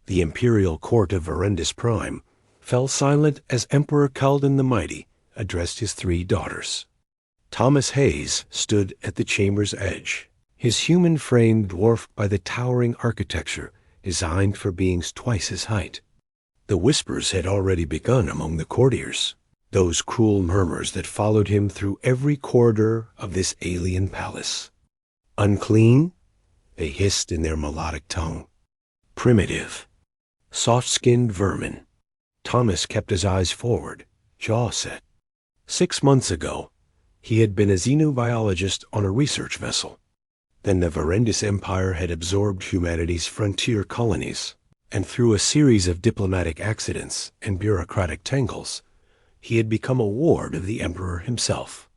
The imperial court of Verendus Prime fell silent as Emperor Calden the Mighty addressed his 3 daughters. Thomas Hayes stood at the chamber's edge, his human frame dwarfed by the towering architecture designed for beings twice his height. The whispers had already begun among the courtiers, those cruel murmurs that followed him through every corridor of this alien palace. Unclean? They hissed in their melodic tongue. Primitive. Soft-skinned vermin. Thomas kept his eyes forward, jaw set. 6 months ago, he had been a xenobiologist on a research vessel. Then the Verendus Empire had absorbed humanity's frontier colonies, and through a series of diplomatic accidents and bureaucratic tangles, he had become a ward of the Emperor himself.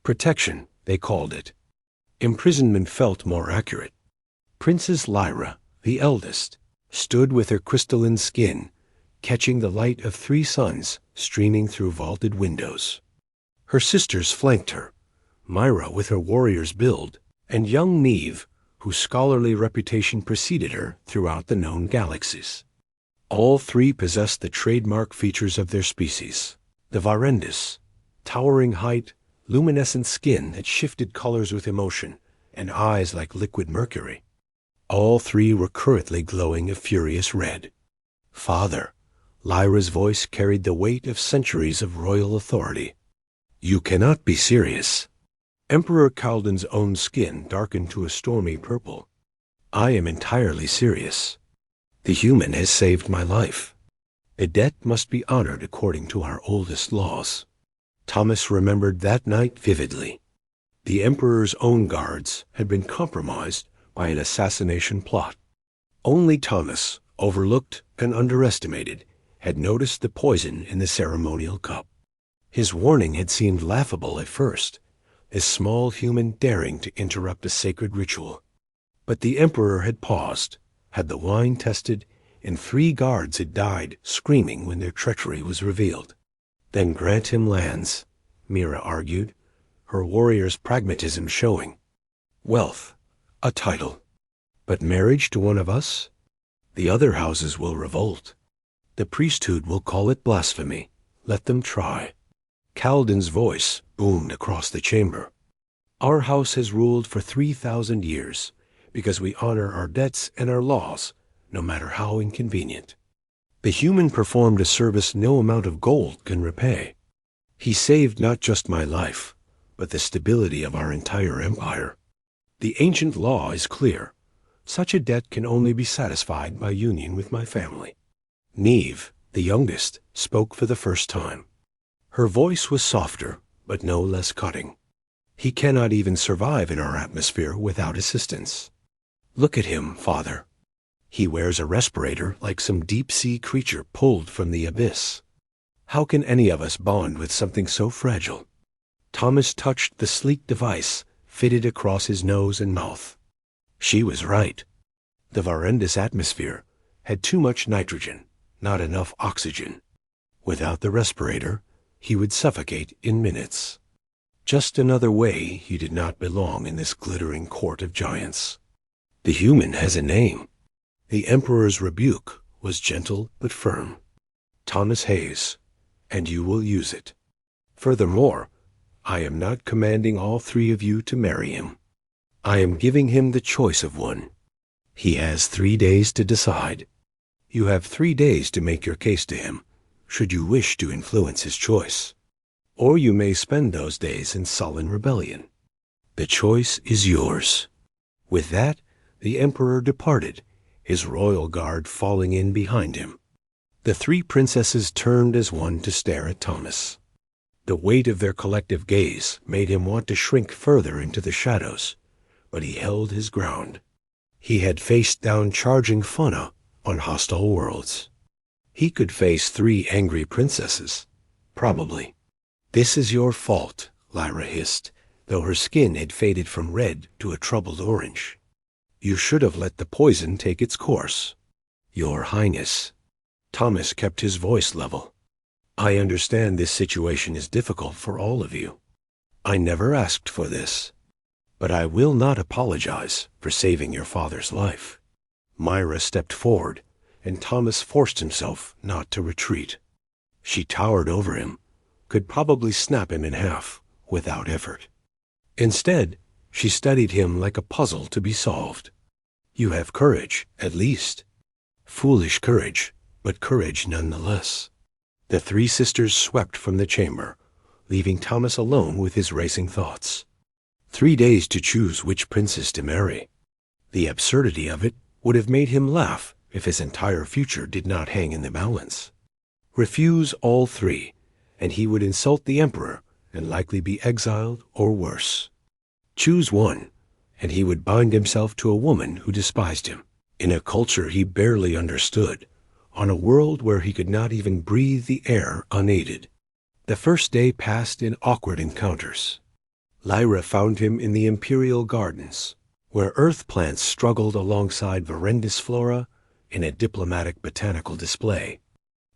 Protection, they called it. Imprisonment felt more accurate. Princess Lyra, the eldest, stood with her crystalline skin, catching the light of 3 suns streaming through vaulted windows. Her sisters flanked her, Myra with her warrior's build, and young Neve, whose scholarly reputation preceded her throughout the known galaxies. All 3 possessed the trademark features of their species. The Verendus, towering height, luminescent skin that shifted colors with emotion, and eyes like liquid mercury. All 3 were currently glowing a furious red. Father, Lyra's voice carried the weight of centuries of royal authority. You cannot be serious. Emperor Calden's own skin darkened to a stormy purple. I am entirely serious. The human has saved my life. A debt must be honored according to our oldest laws. Thomas remembered that night vividly. The Emperor's own guards had been compromised by an assassination plot. Only Thomas, overlooked and underestimated, had noticed the poison in the ceremonial cup. His warning had seemed laughable at first, a small human daring to interrupt a sacred ritual. But the Emperor had paused, had the wine tested, and 3 guards had died screaming when their treachery was revealed. Then grant him lands, Mira argued, her warrior's pragmatism showing. Wealth, a title. But marriage to one of us? The other houses will revolt. The priesthood will call it blasphemy. Let them try. Calden's voice boomed across the chamber. Our house has ruled for 3,000 years because we honor our debts and our laws, no matter how inconvenient. The human performed a service no amount of gold can repay. He saved not just my life, but the stability of our entire empire. The ancient law is clear. Such a debt can only be satisfied by union with my family. Neve, the youngest, spoke for the first time. Her voice was softer, but no less cutting. He cannot even survive in our atmosphere without assistance. Look at him, Father. He wears a respirator like some deep-sea creature pulled from the abyss. How can any of us bond with something so fragile? Thomas touched the sleek device fitted across his nose and mouth. She was right. The Verendus atmosphere had too much nitrogen, not enough oxygen. Without the respirator, he would suffocate in minutes. Just another way he did not belong in this glittering court of giants. The human has a name. The Emperor's rebuke was gentle but firm. Thomas Hayes, and you will use it. Furthermore, I am not commanding all 3 of you to marry him. I am giving him the choice of one. He has 3 days to decide. You have 3 days to make your case to him, should you wish to influence his choice. Or you may spend those days in sullen rebellion. The choice is yours. With that, the Emperor departed, his royal guard falling in behind him. The 3 princesses turned as one to stare at Thomas. The weight of their collective gaze made him want to shrink further into the shadows, but he held his ground. He had faced down charging fauna on hostile worlds. He could face 3 angry princesses, probably. This is your fault, Lyra hissed, though her skin had faded from red to a troubled orange. You should have let the poison take its course. Your Highness. Thomas kept his voice level. I understand this situation is difficult for all of you. I never asked for this. But I will not apologize for saving your father's life. Myra stepped forward, and Thomas forced himself not to retreat. She towered over him, could probably snap him in half without effort. Instead, she studied him like a puzzle to be solved. You have courage, at least. Foolish courage, but courage nonetheless. The three sisters swept from the chamber, leaving Thomas alone with his racing thoughts. 3 days to choose which princess to marry. The absurdity of it would have made him laugh if his entire future did not hang in the balance. Refuse all three, and he would insult the emperor and likely be exiled or worse. Choose one, and he would bind himself to a woman who despised him, in a culture he barely understood, on a world where he could not even breathe the air unaided. The first day passed in awkward encounters. Lyra found him in the imperial gardens, where earth plants struggled alongside Verendis flora in a diplomatic botanical display.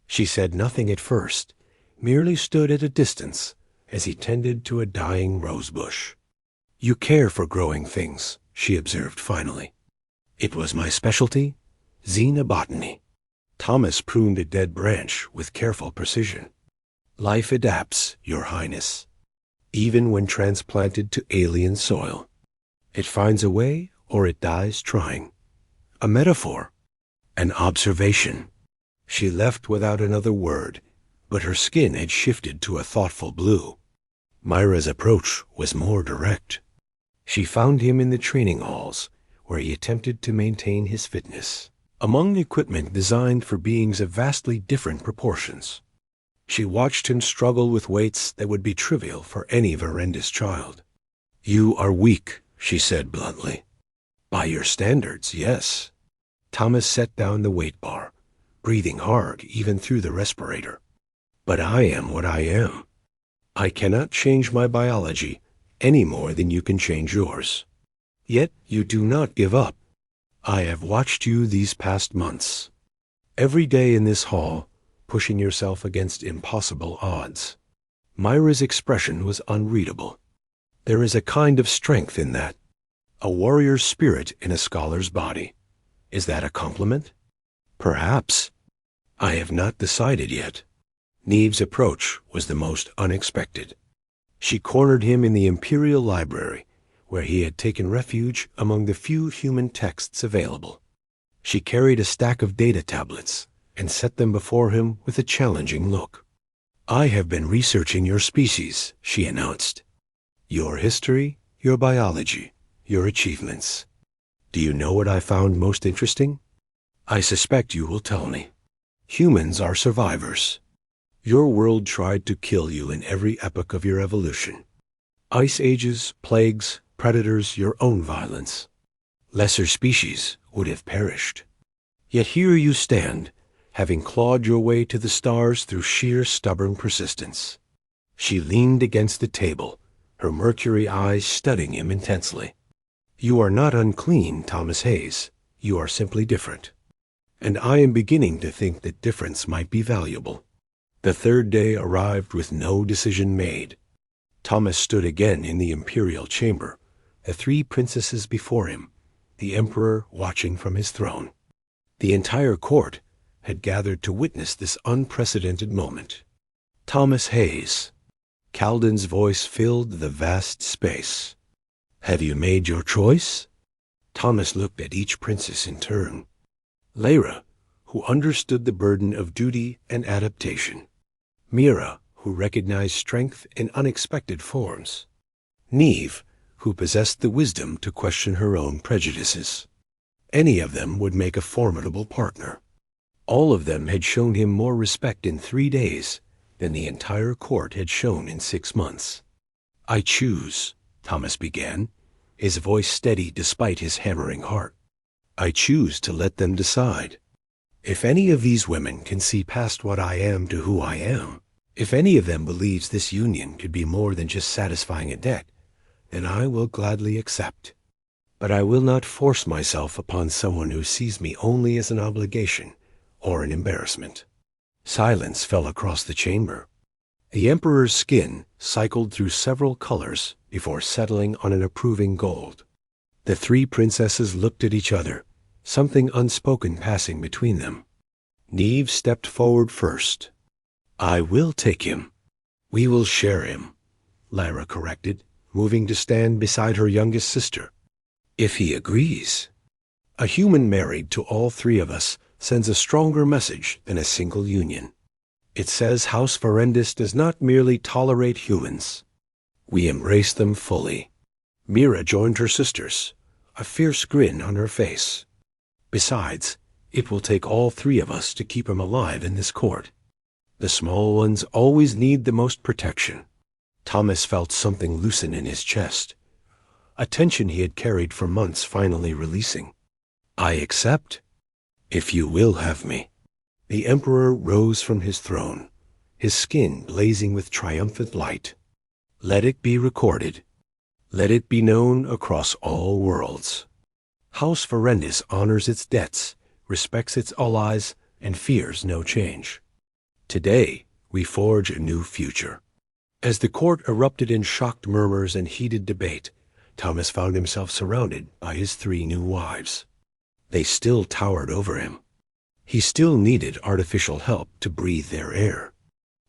She said nothing at first, merely stood at a distance as he tended to a dying rosebush. "You care for growing things," she observed finally. "It was my specialty, xenobotany." Thomas pruned a dead branch with careful precision. "Life adapts, Your Highness, even when transplanted to alien soil. It finds a way or it dies trying. A metaphor, an observation." She left without another word, but her skin had shifted to a thoughtful blue. Myra's approach was more direct. She found him in the training halls, where he attempted to maintain his fitness, among equipment designed for beings of vastly different proportions. She watched him struggle with weights that would be trivial for any Verendis child. "You are weak," she said bluntly. "By your standards, yes." Thomas set down the weight bar, breathing hard even through the respirator. "But I am what I am. I cannot change my biology any more than you can change yours. Yet you do not give up. I have watched you these past months. Every day in this hall, pushing yourself against impossible odds." Myra's expression was unreadable. There is a kind of strength in that. A warrior's spirit in a scholar's body. Is that a compliment? Perhaps. I have not decided yet. Neve's approach was the most unexpected. She cornered him in the Imperial Library, where he had taken refuge among the few human texts available. She carried a stack of data tablets and set them before him with a challenging look. "I have been researching your species," she announced. "Your history, your biology, your achievements. Do you know what I found most interesting? I suspect you will tell me. Humans are survivors. Your world tried to kill you in every epoch of your evolution. Ice ages, plagues, predators, your own violence. Lesser species would have perished. Yet here you stand, having clawed your way to the stars through sheer stubborn persistence." She leaned against the table, her mercury eyes studying him intensely. "You are not unclean, Thomas Hayes. You are simply different. And I am beginning to think that difference might be valuable." The third day arrived with no decision made. Thomas stood again in the imperial chamber, the three princesses before him, the emperor watching from his throne. The entire court had gathered to witness this unprecedented moment. "Thomas Hayes." Calden's voice filled the vast space. "Have you made your choice?" Thomas looked at each princess in turn. Lyra, who understood the burden of duty and adaptation. Mira, who recognized strength in unexpected forms. Neve, who possessed the wisdom to question her own prejudices. Any of them would make a formidable partner. All of them had shown him more respect in 3 days than the entire court had shown in 6 months. "I choose," Thomas began, his voice steady despite his hammering heart. "I choose to let them decide. If any of these women can see past what I am to who I am, if any of them believes this union could be more than just satisfying a debt, then I will gladly accept. But I will not force myself upon someone who sees me only as an obligation or an embarrassment." Silence fell across the chamber. The emperor's skin cycled through several colors before settling on an approving gold. The three princesses looked at each other, something unspoken passing between them. Neve stepped forward first. I will take him. We will share him, Lyra corrected, moving to stand beside her youngest sister. If he agrees. A human married to all three of us sends a stronger message than a single union. It says House Verendis does not merely tolerate humans. We embrace them fully. Mira joined her sisters, a fierce grin on her face. Besides, it will take all three of us to keep him alive in this court. The small ones always need the most protection. Thomas felt something loosen in his chest, a tension he had carried for months finally releasing. I accept, if you will have me. The Emperor rose from his throne, his skin blazing with triumphant light. Let it be recorded. Let it be known across all worlds. House Verendis honors its debts, respects its allies, and fears no change. Today, we forge a new future. As the court erupted in shocked murmurs and heated debate, Thomas found himself surrounded by his three new wives. They still towered over him. He still needed artificial help to breathe their air.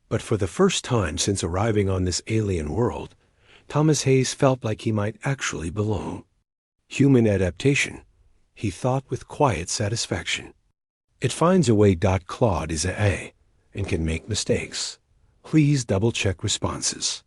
But for the first time since arriving on this alien world, Thomas Hayes felt like he might actually belong. Human adaptation, he thought with quiet satisfaction. It finds a way. Claude is a and can make mistakes. Please double-check responses.